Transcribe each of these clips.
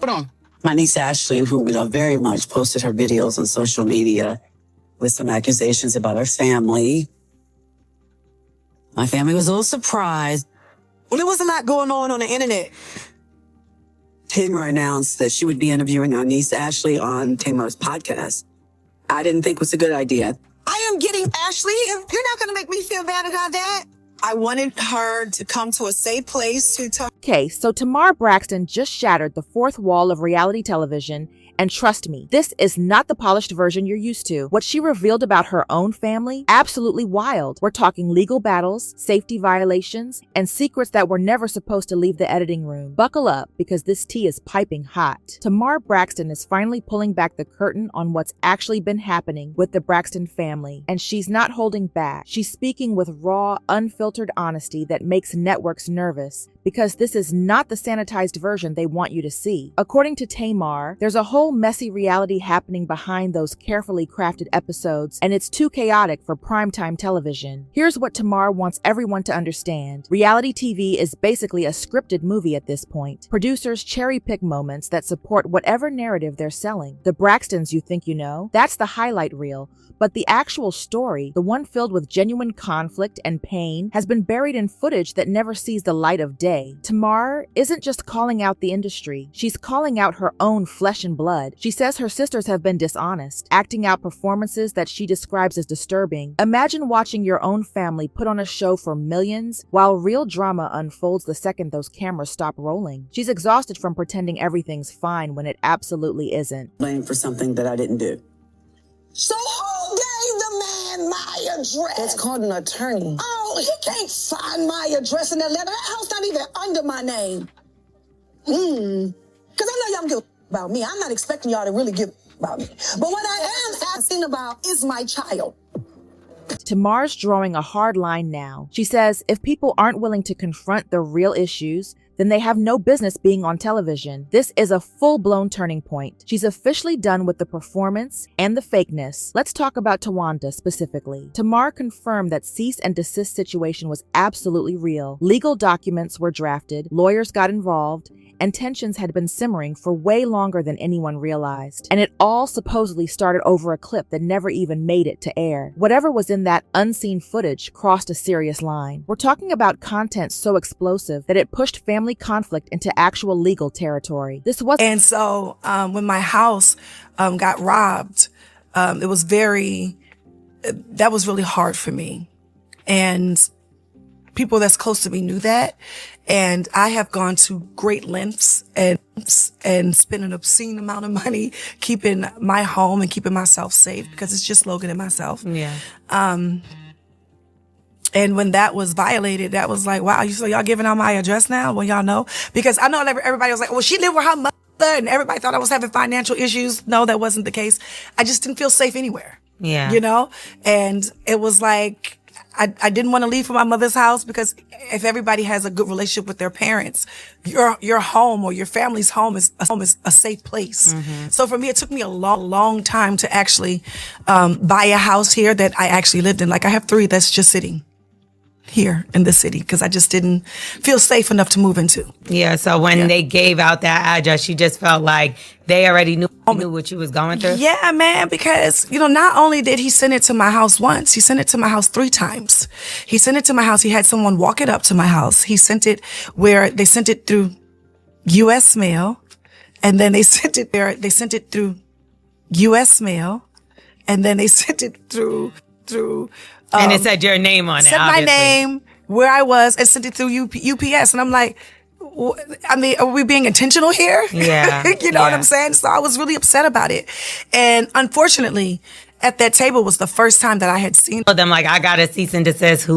Put on. My niece Ashlee, who we love very much, posted her videos on social media with some accusations about her family. My family was a little surprised. Well, there was a lot going on the internet. Tamar announced that she would be interviewing our niece Ashlee on Tamar's podcast. I didn't think it was a good idea. I am getting Ashlee. You're not going to make me feel bad about that. I wanted her to come to a safe place to talk. Okay, so Tamar Braxton just shattered the fourth wall of reality television. And trust me, this is not the polished version you're used to. What she revealed about her own family, absolutely wild. We're talking legal battles, safety violations, and secrets that were never supposed to leave the editing room. Buckle up, because this tea is piping hot. Tamar Braxton is finally pulling back the curtain on what's actually been happening with the Braxton family. And she's not holding back. She's speaking with raw, unfiltered honesty that makes networks nervous, because this is not the sanitized version they want you to see. According to Tamar, there's a whole messy reality happening behind those carefully crafted episodes, and it's too chaotic for primetime television. Here's what Tamar wants everyone to understand. Reality TV is basically a scripted movie at this point. Producers cherry-pick moments that support whatever narrative they're selling. The Braxtons you think you know, that's the highlight reel. But the actual story, the one filled with genuine conflict and pain, has been buried in footage that never sees the light of day. Tamar isn't just calling out the industry, she's calling out her own flesh and blood. She says her sisters have been dishonest, acting out performances that she describes as disturbing. Imagine watching your own family put on a show for millions, while real drama unfolds the second those cameras stop rolling. She's exhausted from pretending everything's fine when it absolutely isn't. Blamed for something that I didn't do. So who gave the man my address? It's called an attorney. Oh, he can't find my address in that letter. That house not even under my name. Because I know y'all give about me. I'm not expecting y'all to really give about me. But what I am asking about is my child. Tamar's drawing a hard line now. She says if people aren't willing to confront the real issues, then they have no business being on television. This is a full-blown turning point. She's officially done with the performance and the fakeness. Let's talk about Towanda specifically. Tamar confirmed that cease and desist situation was absolutely real. Legal documents were drafted, lawyers got involved, and tensions had been simmering for way longer than anyone realized. And it all supposedly started over a clip that never even made it to air. Whatever was in that unseen footage crossed a serious line. We're talking about content so explosive that it pushed family conflict into actual legal territory. And so when my house got robbed, that was really hard for me. And people that's close to me knew that. And I have gone to great lengths and spent an obscene amount of money keeping my home and keeping myself safe, because it's just Logan and myself. Yeah. And when that was violated, that was like, wow, so y'all giving out my address now? Well, y'all know. Because I know everybody was like, well, she lived with her mother, and everybody thought I was having financial issues. No, that wasn't the case. I just didn't feel safe anywhere. Yeah. You know? And it was like, I didn't want to leave from my mother's house, because if everybody has a good relationship with their parents, your home or your family's home is a safe place. Mm-hmm. So for me, it took me a long time to actually buy a house here that I actually lived in. Like I have 3 that's just sitting here in the city because I just didn't feel safe enough to move into. Yeah, so when they gave out that address, you just felt like they already knew what you was going through? Yeah, man, because, not only did he send it to my house once, he sent it to my house 3 times. He sent it to my house. He had someone walk it up to my house. He sent it where they sent it through U.S. mail, and then they sent it through U.S. mail, and then they sent it through and it said your name on it, said obviously. My name, where I was, and sent it through UPS. And I'm like, I mean, are we being intentional here? Yeah. You know what I'm saying? So I was really upset about it. And unfortunately, at that table was the first time that I had seen them like, I got a cease and desist,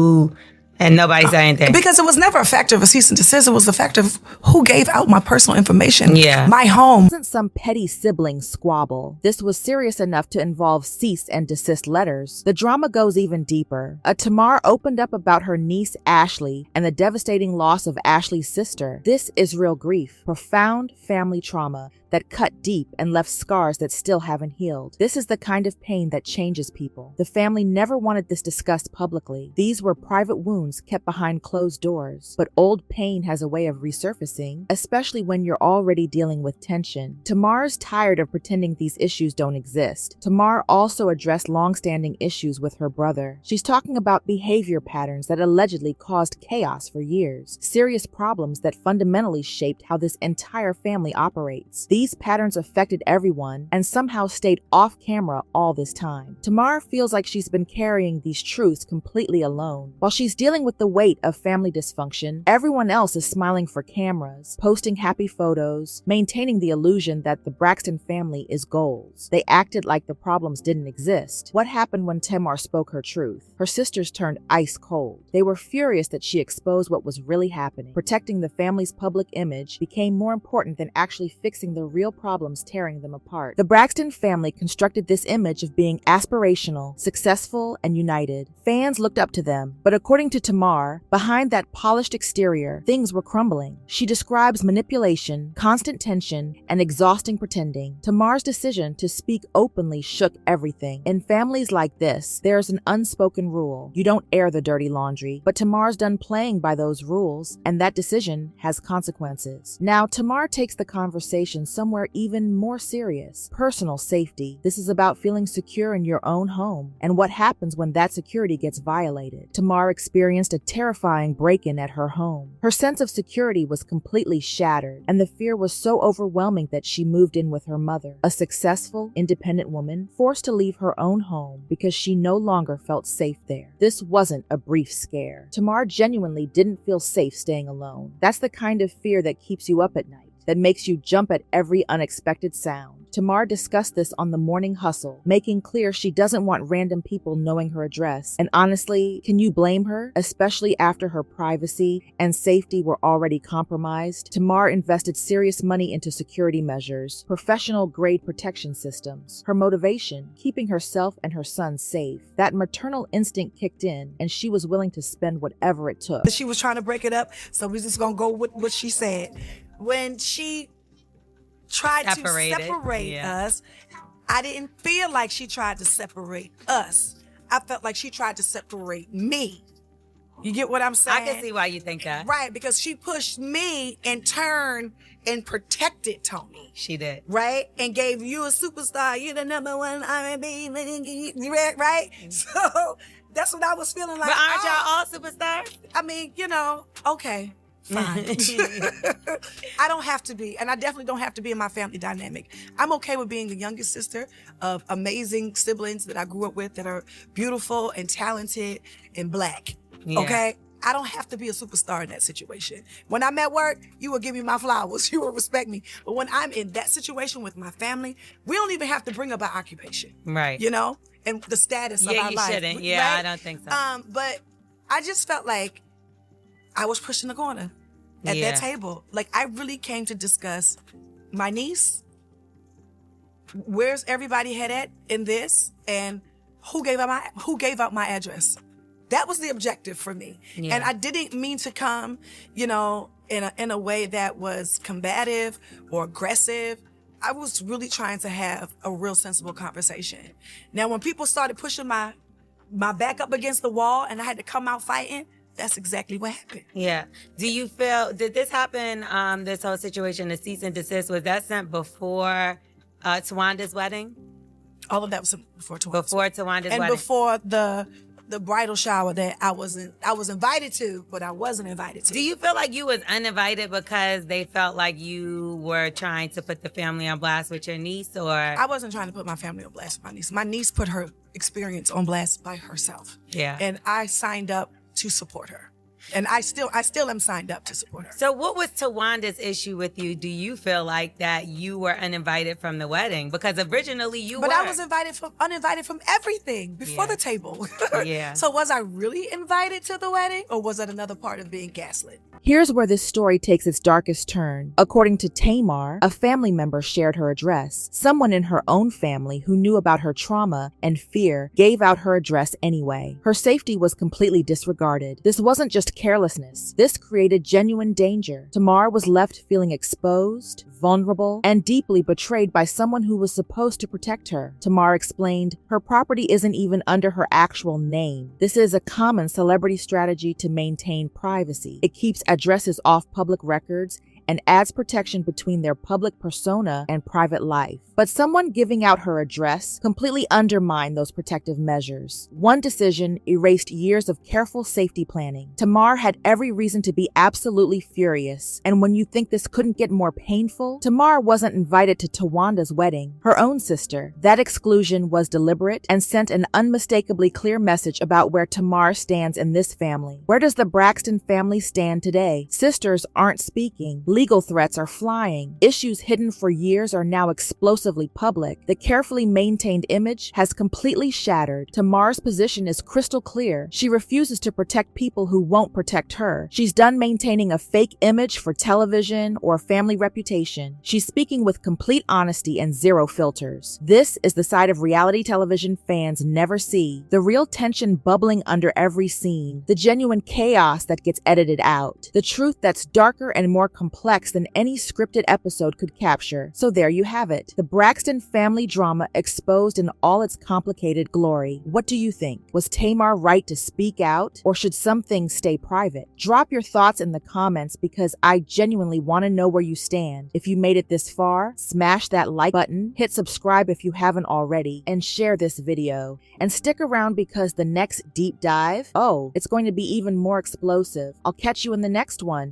and nobody said anything. Because it was never a factor of a cease and desist. It was the factor of who gave out my personal information. Yeah. My home. It wasn't some petty sibling squabble. This was serious enough to involve cease and desist letters. The drama goes even deeper. Tamar opened up about her niece Ashlee and the devastating loss of Ashlee's sister. This is real grief, profound family trauma that cut deep and left scars that still haven't healed. This is the kind of pain that changes people. The family never wanted this discussed publicly. These were private wounds wounds kept behind closed doors. But old pain has a way of resurfacing, especially when you're already dealing with tension. Tamar's tired of pretending these issues don't exist. Tamar also addressed long-standing issues with her brother. She's talking about behavior patterns that allegedly caused chaos for years, serious problems that fundamentally shaped how this entire family operates. These patterns affected everyone and somehow stayed off camera all this time. Tamar feels like she's been carrying these truths completely alone. While she's dealing with the weight of family dysfunction, everyone else is smiling for cameras, posting happy photos, maintaining the illusion that the Braxton family is goals. They acted like the problems didn't exist. What happened when Tamar spoke her truth? Her sisters turned ice cold. They were furious that she exposed what was really happening. Protecting the family's public image became more important than actually fixing the real problems tearing them apart. The Braxton family constructed this image of being aspirational, successful, and united. Fans looked up to them, but according to Tamar, behind that polished exterior, things were crumbling. She describes manipulation, constant tension, and exhausting pretending. Tamar's decision to speak openly shook everything. In families like this, there's an unspoken rule. You don't air the dirty laundry, but Tamar's done playing by those rules, and that decision has consequences. Now, Tamar takes the conversation somewhere even more serious. Personal safety. This is about feeling secure in your own home, and what happens when that security gets violated. Tamar experienced a terrifying break-in at her home. Her sense of security was completely shattered, and the fear was so overwhelming that she moved in with her mother, a successful, independent woman forced to leave her own home because she no longer felt safe there. This wasn't a brief scare. Tamar genuinely didn't feel safe staying alone. That's the kind of fear that keeps you up at night, that makes you jump at every unexpected sound. Tamar discussed this on The Morning Hustle, making clear she doesn't want random people knowing her address. And honestly, can you blame her? Especially after her privacy and safety were already compromised. Tamar invested serious money into security measures, professional-grade protection systems. Her motivation, keeping herself and her son safe. That maternal instinct kicked in, and she was willing to spend whatever it took. She was trying to break it up, so we're just gonna go with what she said. When she tried to separate us, I didn't feel like she tried to separate us. I felt like she tried to separate me. You get what I'm saying? I can see why you think that. Right, because she pushed me and turned and protected Tony. She did. Right? And gave you a superstar. You're the number one R&B, right? So that's what I was feeling like. But aren't y'all all superstars? I mean, okay. Fine. I don't have to be, and I definitely don't have to be in my family dynamic. I'm okay with being the youngest sister of amazing siblings that I grew up with that are beautiful and talented and Black. Yeah. Okay? I don't have to be a superstar in that situation. When I'm at work, you will give me my flowers. You will respect me. But when I'm in that situation with my family, we don't even have to bring up our occupation. Right. And the status of our life. Yeah, you shouldn't. Yeah, right? I don't think so. But I just felt like I was pushing the corner at that table. Like, I really came to discuss my niece, where's everybody head at in this, and who gave out my address. That was the objective for me. Yeah. And I didn't mean to come, in a way that was combative or aggressive. I was really trying to have a real sensible conversation. Now, when people started pushing my back up against the wall and I had to come out fighting, that's exactly what happened. Yeah. Do you feel, did this happen, this whole situation, the cease and desist, was that sent before Towanda's wedding? All of that was before Towanda's wedding. And before the bridal shower that I was invited to, but I wasn't invited to. Do you feel like you was uninvited because they felt like you were trying to put the family on blast with your niece, or? I wasn't trying to put my family on blast with my niece. My niece put her experience on blast by herself. Yeah. And I signed up to support her. And I still am signed up to support her. So what was Towanda's issue with you? Do you feel like that you were uninvited from the wedding? Because originally you were. But I was uninvited from everything before the table. Yeah. So was I really invited to the wedding, or was that another part of being gaslit? Here's where this story takes its darkest turn. According to Tamar, a family member shared her address. Someone in her own family who knew about her trauma and fear gave out her address anyway. Her safety was completely disregarded. This wasn't just carelessness. This created genuine danger. Tamar was left feeling exposed, vulnerable, and deeply betrayed by someone who was supposed to protect her. Tamar explained, her property isn't even under her actual name. This is a common celebrity strategy to maintain privacy. It keeps addresses off public records and adds protection between their public persona and private life. But someone giving out her address completely undermined those protective measures. One decision erased years of careful safety planning. Tamar had every reason to be absolutely furious. And when you think this couldn't get more painful, Tamar wasn't invited to Towanda's wedding, her own sister. That exclusion was deliberate and sent an unmistakably clear message about where Tamar stands in this family. Where does the Braxton family stand today? Sisters aren't speaking. Legal threats are flying. Issues hidden for years are now explosively public. The carefully maintained image has completely shattered. Tamar's position is crystal clear. She refuses to protect people who won't protect her. She's done maintaining a fake image for television or family reputation. She's speaking with complete honesty and zero filters. This is the side of reality television fans never see. The real tension bubbling under every scene. The genuine chaos that gets edited out. The truth that's darker and more complex than any scripted episode could capture. So there you have it. The Braxton family drama exposed in all its complicated glory. What do you think? Was Tamar right to speak out, or should some things stay private? Drop your thoughts in the comments because I genuinely want to know where you stand. If you made it this far, smash that like button, hit subscribe if you haven't already, and share this video. And stick around because the next deep dive, it's going to be even more explosive. I'll catch you in the next one.